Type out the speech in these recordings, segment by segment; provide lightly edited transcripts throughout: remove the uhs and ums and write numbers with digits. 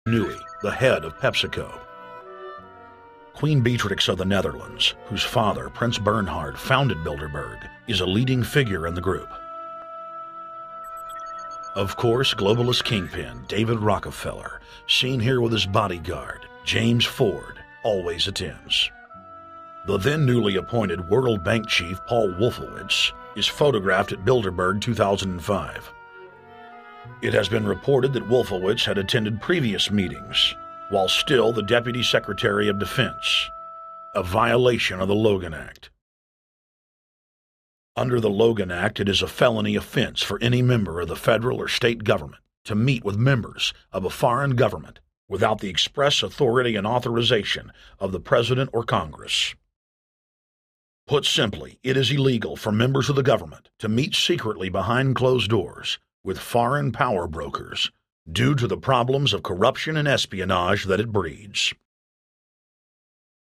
Nui, the head of PepsiCo. Queen Beatrix of the Netherlands, whose father, Prince Bernhard, founded Bilderberg, is a leading figure in the group. Of course, globalist kingpin David Rockefeller, seen here with his bodyguard, James Ford, always attends. The then newly appointed World Bank chief Paul Wolfowitz is photographed at Bilderberg 2005. It has been reported that Wolfowitz had attended previous meetings, while still the Deputy Secretary of Defense, a violation of the Logan Act. Under the Logan Act, it is a felony offense for any member of the federal or state government to meet with members of a foreign government without the express authority and authorization of the President or Congress. Put simply, it is illegal for members of the government to meet secretly behind closed doors with foreign power brokers due to the problems of corruption and espionage that it breeds.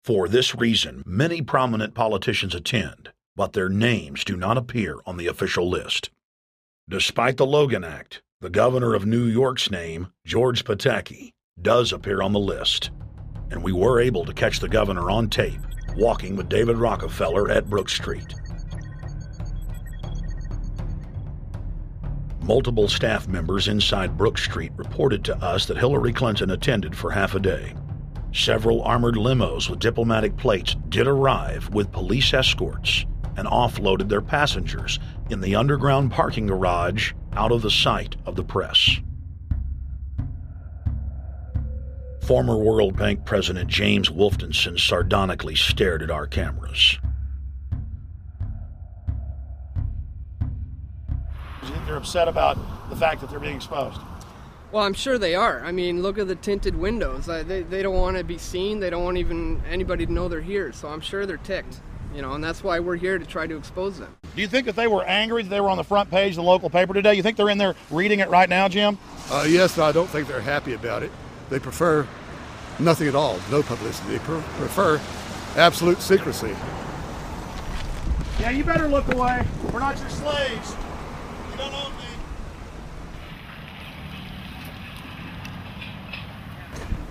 For this reason, many prominent politicians attend, but their names do not appear on the official list. Despite the Logan Act, the governor of New York's name, George Pataki, does appear on the list, and we were able to catch the governor on tape walking with David Rockefeller at Brook Street. Multiple staff members inside Brook Street reported to us that Hillary Clinton attended for half a day. Several armored limos with diplomatic plates did arrive with police escorts and offloaded their passengers in the underground parking garage out of the sight of the press. Former World Bank President James Wolfensohn sardonically stared at our cameras. They're upset about the fact that they're being exposed. Well, I'm sure they are. I mean, look at the tinted windows. They don't want to be seen. They don't want even anybody to know they're here. So I'm sure they're ticked, and that's why we're here to try to expose them. Do you think that they were angry that they were on the front page of the local paper today? You think they're in there reading it right now, Jim? Yes, but I don't think they're happy about it. They prefer nothing at all, no publicity. They prefer absolute secrecy. Yeah, you better look away. We're not your slaves. You don't own me.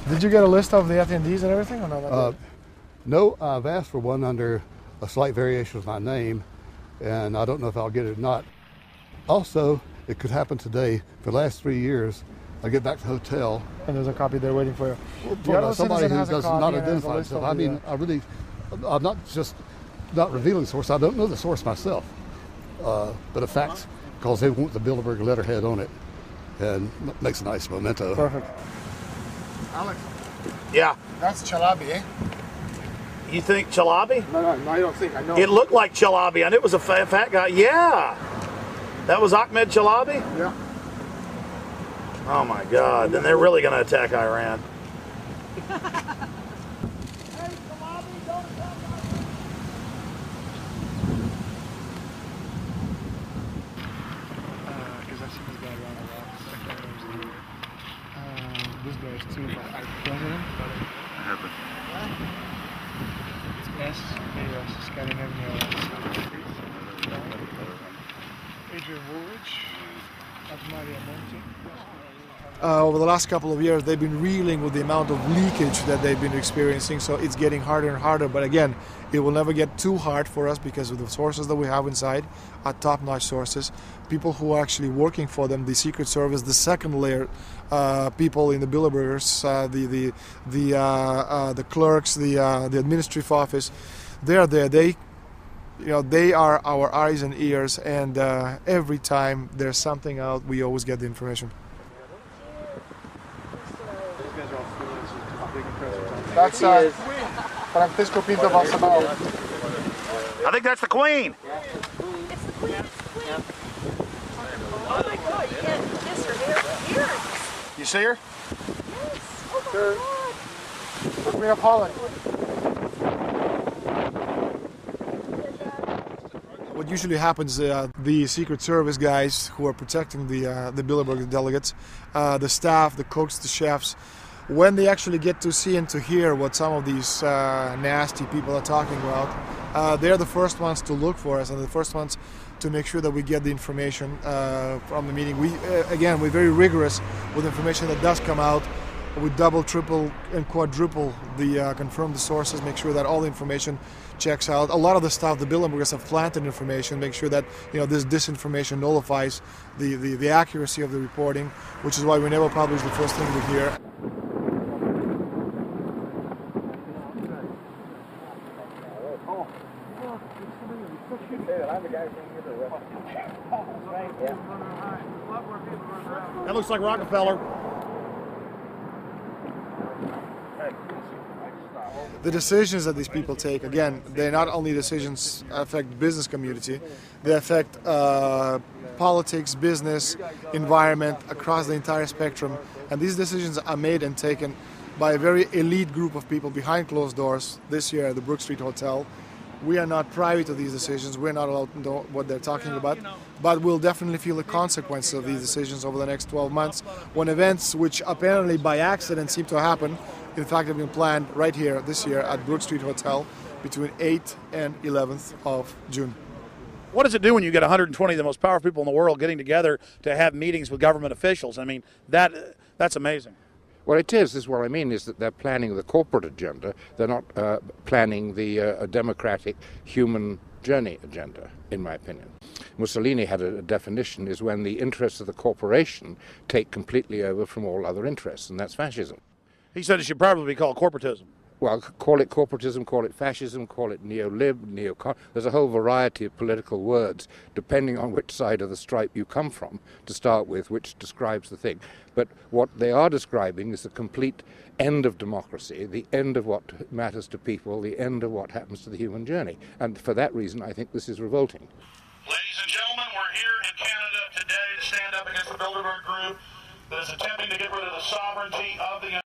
Did you get a list of the attendees and everything, or no? No, I've asked for one under a slight variation of my name, and I don't know if I'll get it or not. Also, it could happen today. For the last 3 years, I get back to the hotel. And there's a copy there waiting for you. Somebody who does not identify himself. I mean, I'm not just not revealing the source. I don't know the source myself. But the facts, because they want the Bilderberg letterhead on it, and makes a nice memento. Perfect. Alex. Yeah. That's Chalabi, eh? You think Chalabi? No, I don't think. I know. It looked like Chalabi. I knew it was a fat guy. Yeah. That was Ahmed Chalabi? Yeah. Oh my God. Then they're really going to attack Iran. This guy is too president. It's S, Scandinavia. Adrian Woolrich, Maria Monti. Over the last couple of years, they've been reeling with the amount of leakage that they've been experiencing, so it's getting harder and harder. But again, it will never get too hard for us because of the sources that we have inside are top-notch sources. People who are actually working for them, the Secret Service, the second layer, people in the Bilderbergers, the clerks, the administrative office, they're there. They are our eyes and ears, and every time there's something out, we always get the information. That's Francisco Pinto Balsamao. I think that's the Queen. It's the Queen. Yeah. Oh my God, you can't kiss her hair. You see her? Yes. Oh my God. Queen of Holland. What usually happens, the Secret Service guys who are protecting the Bilderberg delegates, the staff, the cooks, the chefs, when they actually get to see and to hear what some of these nasty people are talking about, they're the first ones to look for us and the first ones to make sure that we get the information from the meeting. We're very rigorous with information that does come out. We double, triple, and quadruple confirm the sources, make sure that all the information checks out. A lot of the stuff, the Bilderbergers have planted information, make sure that this disinformation nullifies the accuracy of the reporting, which is why we never publish the first thing we hear. That looks like Rockefeller. The decisions that these people take, again, they're not only decisions affect business community, they affect politics, business, environment, across the entire spectrum. And these decisions are made and taken by a very elite group of people behind closed doors this year at the Brook Street Hotel. We are not privy to these decisions. We're not allowed to know what they're talking about. But we'll definitely feel the consequences of these decisions over the next 12 months when events which apparently by accident seem to happen, in fact, have been planned right here this year at Brook Street Hotel between 8th and 11th of June. What does it do when you get 120 of the most powerful people in the world getting together to have meetings with government officials? I mean, that's amazing. Well, it is what I mean is that they're planning the corporate agenda. They're not planning the democratic human journey agenda, in my opinion. Mussolini had a definition, is when the interests of the corporation take completely over from all other interests, and that's fascism. He said it should probably be called corporatism. Well, call it corporatism, call it fascism, call it neo-lib, neocon. There's a whole variety of political words, depending on which side of the stripe you come from, to start with, which describes the thing. But what they are describing is the complete end of democracy, the end of what matters to people, the end of what happens to the human journey. And for that reason, I think this is revolting. Ladies and gentlemen, we're here in Canada today to stand up against the Bilderberg Group that is attempting to get rid of the sovereignty of the